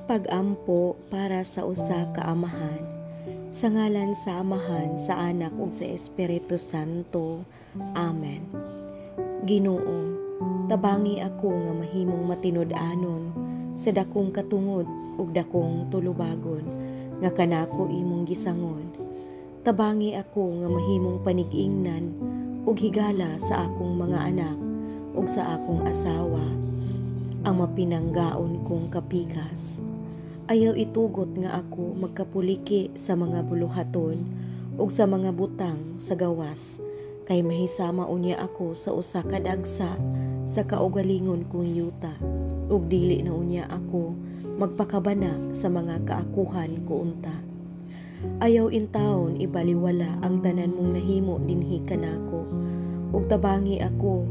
Pag-ampo para sa usa ka amahan, sa ngalan sa Amahan, sa Anak ug sa Espiritu Santo. Amen. Ginoo, tabangi ako nga mahimong matinud-anon sa dakong katungod ug dakong tulubagon nga kanako imong gisangon. Tabangi ako nga mahimong panig-ingnan ug higala sa akong mga anak ug sa akong asawa, ang mapinanggaon kong kapikas. Ayaw itugot nga ako magkapuliki sa mga buluhaton ug sa mga butang sa gawas, kay mahisama unya ako sa usa ka dagsa sa kaugalingon kong yuta, ug dili na unya ako magpakabana sa mga kaakuhan ko unta. Ayaw intawon ibaliwala ang tanan mong nahimo dinhi kanako, ug tabangi ako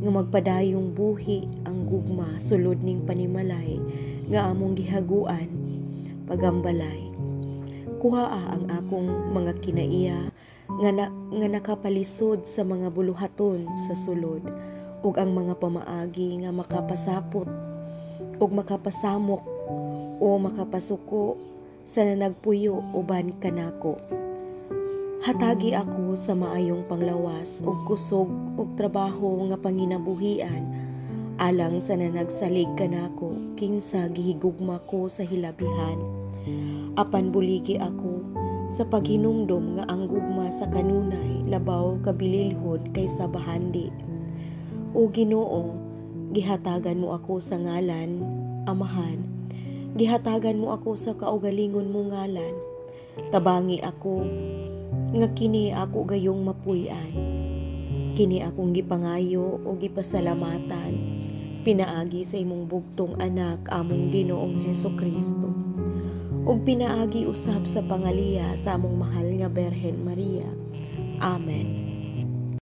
nga magpadayong buhi ang gugma sulod ning panimalay nga among gihaguan pagambalay. Kuhaa ang akong mga kinaiya nga nakapalisod sa mga buluhaton sa sulod, ug ang mga pamaagi nga makapasapot ug makapasamok o makapasuko sa nanagpuyo uban kanako. Hatagi ako sa maayong panglawas ug kusog ug trabaho nga panginabuhian alang sa nanagsalig kanako kinsa gihigugma ko sa hilabihan. Apan buligi ako sa paghinumdom nga ang gugma sa kanunay labaw kabililhod kaysa bahandi. O Ginoo, gihatagan mo ako sa ngalan Amahan, gihatagan mo ako sa kaugalingon mo ngalan. Tabangi ako nga kini ako gayong mapuy-an, kini akong gipangayo o gipasalamatan pinaagi sa imong bugtong anak among Ginoong Hesukristo, ug pinaagi usab sa pangaliya sa among mahal nga Berhen Maria. Amen.